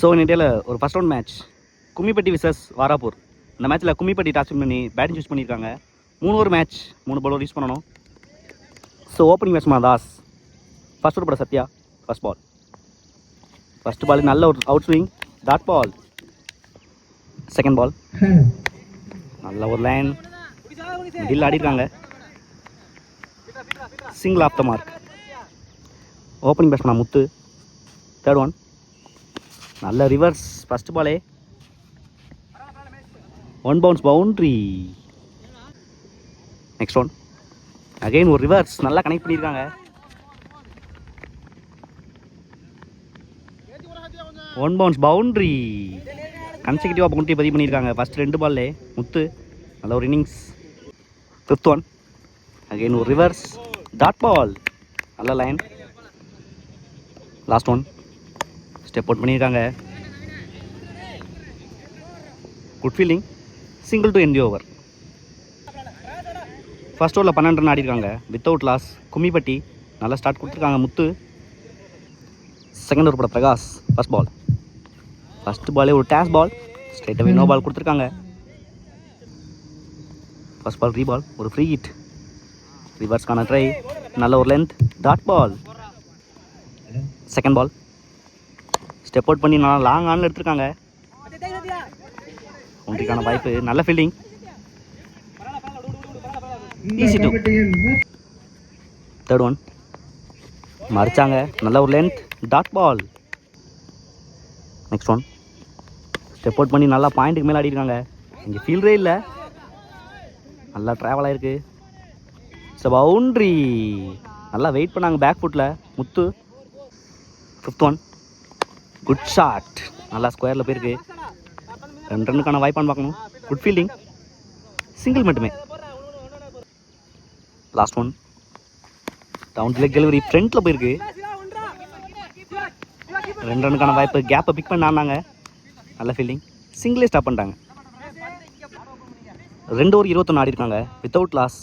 So இந்தியாவில் ஒரு first round match Kummipatti versus Varappur. இந்த மேட்ச்சில் கும்மிப்பட்டி டாஸ் பண்ணி பேட்டிங் சூஸ் பண்ணியிருக்காங்க. 3 ஓவர் மேட்ச், 3 பவுலர் யூஸ் பண்ணணும். So opening batsman Das, first over பட சத்யா, ஃபர்ஸ்ட் பால் நல்ல ஒரு out swing, dot ball. Second ball நல்ல ஒரு லைன் மிடில் ஆடிருக்காங்க, single off the mark. Opening batsman Muthu, third one நல்ல ரிவர்ஸ், ஃபர்ஸ்ட் பாலே 1 bounce boundary. Next one again ஒரு ரிவர்ஸ், நல்லா கனெக்ட் பண்ணியிருக்காங்க. 1 பவுன்ஸ் பவுண்ட்ரி. கன்செக்யூட்டிவாக பவுண்ட்ரி பதிவு பண்ணியிருக்காங்க ஃபஸ்ட் 2 பால்லே முத்து. நல்ல ஒரு இன்னிங்ஸ். ஃபிஃப்த் ஒன் அகைன் ஒரு ரிவர்ஸ், டாட் பால், நல்ல line. Last one step out பண்ணியிருக்காங்க, good fielding, single to end over. First ஓவரில் 12 ரன் ஆடிருக்காங்க வித்தவுட் லாஸ். கும்மிப்பட்டி நல்லா ஸ்டார்ட் கொடுத்துருக்காங்க முத்து. செகண்ட் ஓவர் பட பிரகாஷ், ஃபர்ஸ்ட் பாலே ஒரு டேஸ் பால், ஸ்ட்ரைட்டாகவே நோ பால் கொடுத்துருக்காங்க. ஃபர்ஸ்ட் பால் ரீபால், ஒரு ஃப்ரீ ஹிட், ரிவர்ஸ்க்கான ட்ரை, நல்ல ஒரு length, dot ball. Second ball step out பண்ணி நல்லா லாங் ஆனில் எடுத்திருக்காங்க. ஒன்றிக்கான வாய்ப்பு, நல்ல fielding, easy two. Third one மறிச்சாங்க, நல்ல ஒரு length, dot ball. Next one step out பண்ணி நல்லா பாயிண்ட்டுக்கு மேலே ஆடிருக்காங்க. இங்கே ஃபீல்டரே இல்லை, நல்லா ட்ராவல் ஆகிருக்கு. ஸோ பவுண்ட்ரி, நல்லா வெயிட் பண்ணாங்க பேக் ஃபுட்டில் Muthu. Fifth one good shot, நல்லா ஸ்கொயரில் போயிருக்கு. 2 ரன்னுக்கான வாய்ப்பான்னு பார்க்கணும். குட் ஃபீல்டிங், சிங்கிள் மட்டுமே. Last one down leg delivery, ஃப்ரண்ட்டில் போயிருக்கு. 2 ரன்னுக்கான வாய்ப்பு, கேப்பை பிக் பண்ண ஆனாங்க. நல்ல ஃபீல்டிங், சிங்கிளே ஸ்டாப் பண்ணிட்டாங்க. 2 ஓவர் 21 ஆடிருக்காங்க வித்தவுட் லாஸ்.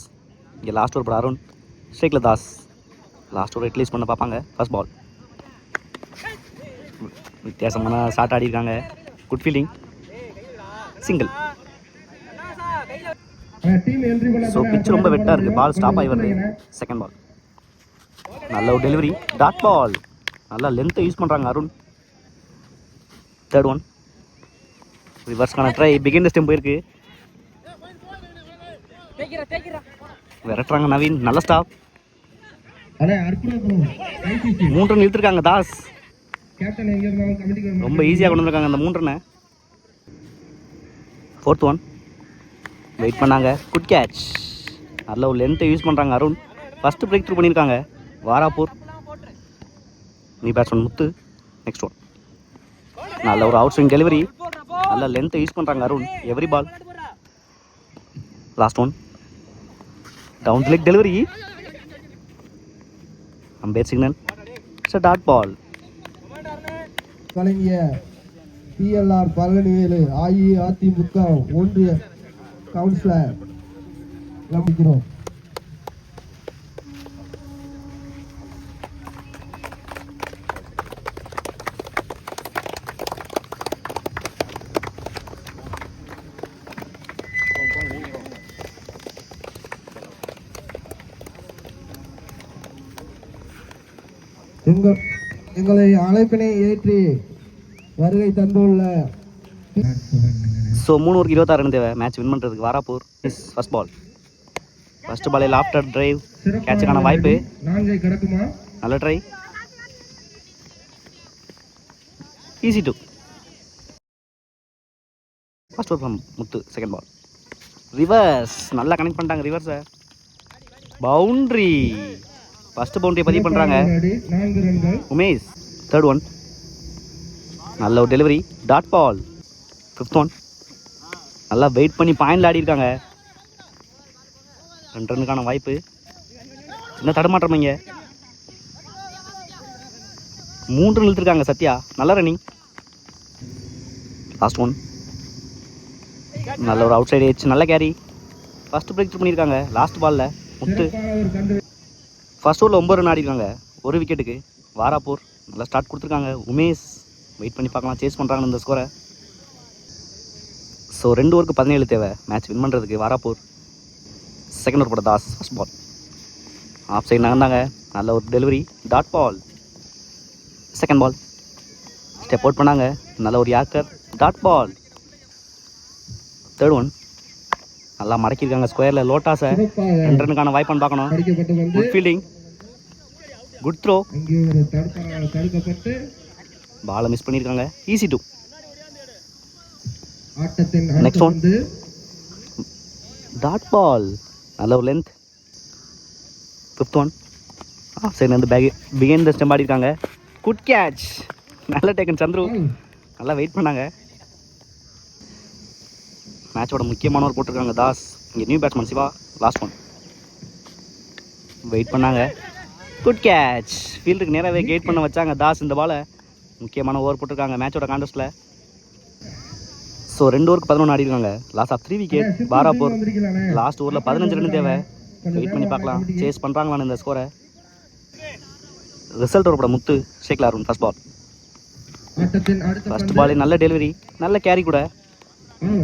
இங்கே லாஸ்ட் ஓவர் பட அருண், ஸ்ட்ரைக்கில் தாஸ். லாஸ்ட் ஓவர் ரிலீஸ் பண்ண பார்ப்பாங்க. ஃபர்ஸ்ட் பால் வித்தியாசமான ஷாட் ஆடிருக்காங்க, good fielding, single. So pitch ரொம்ப வெட்டாக இருக்குது, பால் ஸ்டாப் ஆகி வருது. செகண்ட் பால் நல்ல ஒரு டெலிவரி, டாட் பால், நல்லா லென்த்தை யூஸ் பண்ணுறாங்க அருண். தேர்ட் ஒன் ரிவர்ஸ்க்கான ட்ரை, பிகின் த ஸ்டெம் போயிருக்கு, விரட்டுறாங்க நவீன், நல்ல ஸ்டாப். 3 ரன் இழுத்துருக்காங்க தாஸ், ரொம்ப ஈஸியாக கொண்டு வந்திருக்காங்க அந்த 3 ரன்னை. ஃபோர்த் ஒன் வெயிட் பண்ணாங்க, குட் கேட்ச், நல்ல ஒரு லென்த்தை யூஸ் பண்ணுறாங்க அருண். ஃபஸ்ட்டு பிரேக் த்ரூ பண்ணியிருக்காங்க வாராப்பூர். நீ பேட்ஸ்மேன் முத்து. நெக்ஸ்ட் ஒன் நல்ல ஒரு அவுட் ஸ்விங் டெலிவரி, நல்ல லென்த்தை யூஸ் பண்ணுறாங்க Arun every ball. Last one down leg delivery, umpire signal, it's dot ball. வழங்கிய PLR பழனிவேலு அஇஅதிமுக ஒன்றிய கவுன்சிலர் நம்பிக்கிறோம். எங்களை அழைப்பினை ஏற்றி வருகை தந்துள்ள ஸோ 3 ஓவருக்கு 26 ரன் தேவை மேட்ச் வின் பண்ணுறதுக்கு. வாராப்பூர் ஃபர்ஸ்ட் பால், ஃபர்ஸ்ட் பாலில் ஆஃப்டர் டிரைவ், கேட்சுக்கான வாய்ப்பு, நல்ல try, easy two. First over Muthu. Second ball reverse, நல்லா கனெக்ட் பண்ணிட்டாங்க ரிவர்ஸை, பவுண்ட்ரி. ஃபர்ஸ்ட் பவுண்டரியை பதிவு பண்ணுறாங்க உமேஷ். தேர்ட் ஒன் நல்ல ஒரு delivery, dot ball. Fifth one நல்லா வெயிட் பண்ணி பாயிண்டில் ஆடிருக்காங்க. 2 ரன்னுக்கான வாய்ப்பு, சின்ன தடுமாற்றம். இங்கே 3 ரன் இழுத்துருக்காங்க சத்யா, நல்ல ரன்னிங். லாஸ்ட் ஒன் நல்ல ஒரு அவுட் சைடு எச், நல்ல கேரி. ஃபர்ஸ்ட் பிரேக் த்ரூ பண்ணியிருக்காங்க லாஸ்ட் பாலில் முத்து. ஃபர்ஸ்ட் ஓவரில் 9 ரன் ஆடிருக்காங்க 1 விக்கெட்டுக்கு. வாராப்பூர் நல்லா ஸ்டார்ட் கொடுத்துருக்காங்க உமேஷ். வெயிட் பண்ணி பார்க்கலாம் சேஸ் பண்ணுறாங்க இந்த ஸ்கோரை. ஸோ 2 ஓவருக்கு 17 தேவை மேட்ச் வின் பண்ணுறதுக்கு. வாராப்பூர் செகண்ட் ஓவர் போட Das first ball off side நகர்ந்தாங்க. நல்ல ஒரு delivery, dot ball. Second ball step out பண்ணாங்க. நல்ல ஒரு yorker, dot ball. Third one நல்லா மடக்கியிருக்காங்க ஸ்கொயரில். லோட்டாஸை 2 ரன்னுக்கான வாய்ப்பான்னு பார்க்கணும். அடிக்கப்பட்ட பந்து குட் ஃபீல்டிங், குட் த்ரோ. அங்கே ஒரு தடுக்கப்பட்டு பாலை மிஸ் பண்ணியிருக்காங்க. Easy two. ஆட்டத்தின் Next one. வந்து டாட் பால், நல்ல ஒரு லென்த். ஃபிஃப்த் ஒன் ஆஃப் சைட்லேருந்து பிகைன் த ஸ்டெம்ப் ஆடிருக்காங்க. குட் கேட்ச், நல்ல டேக்கன் சந்துரு. நல்லா வெயிட் பண்ணாங்க. மேட்சோட முக்கியமானவர் போட்டிருக்காங்க தாஸ். இங்கே new batsman Siva. Last one wait பண்ணாங்க. குட் கேட்ச், ஃபீல்டுக்கு நேராகவே கெயிட் பண்ண வச்சாங்க தாஸ் இந்த பாலை. முக்கியமான ஓவர் போட்டிருக்காங்க மேட்சோட கான்டெஸ்ட்டில். ஸோ 2 ஓவருக்கு 11 ஆடிருக்காங்க. Last of 3 wicket. Barappur last ஓவரில் 15 ரன் தேவை. வெயிட் பண்ணி பார்க்கலாம் சேஸ் பண்ணுறாங்களான்னு இந்த ஸ்கோரை. ரிசல்ட் ஓவரோட முத்து ஷேக்ல அருண் ஃபர்ஸ்ட் பால். ஆட்டத்தின் அடுத்த ஃபர்ஸ்ட் பாலே நல்ல டெலிவரி, நல்ல கேரி கூட.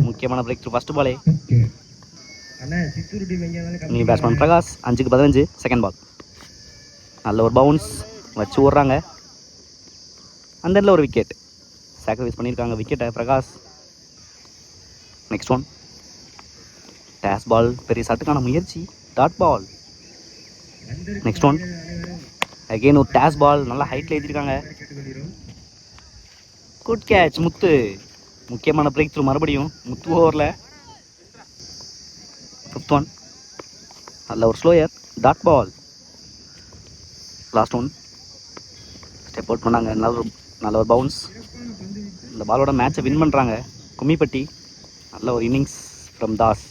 முக்கியமான பிரேக் த்ரூ ஃபர்ஸ்ட் பாலே. அண்ணா செக்யூரிட்டி மெய்யானால நியூ பேட்ஸ்மேன் பிரகாஷ் 5க்கு 15 செகண்ட் பால். நல்ல ஒரு பவுன்ஸ் வச்சு ஓடுறாங்க. அந்த இடத்துல ஒரு விக்கெட் சாக்ரிஃபைஸ் பண்ணியிருக்காங்க விக்கெட்டை பிரகாஷ். நெக்ஸ்ட் ஒன் டேஸ் பால், பெரிய சட்டுக்கான முயற்சி, dot ball. Next one again ஒரு டேஸ் பால், நல்லா ஹைட்டில் ஏற்றிருக்காங்க. குட் கேட்ச் முத்து. முக்கியமான பிரேக் த்ரூ மறுபடியும் முத்து ஓவரில். ஃபிஃப்த் ஒன் நல்ல ஒரு slower, dot ball. Last one step out பண்ணாங்க. நல்ல ஒரு பவுன்ஸ். இந்த பாலோட மேட்சை வின் பண்ணுறாங்க கும்மிப்பட்டி. நல்ல ஒரு இன்னிங்ஸ் ஃப்ரம் தாஸ்.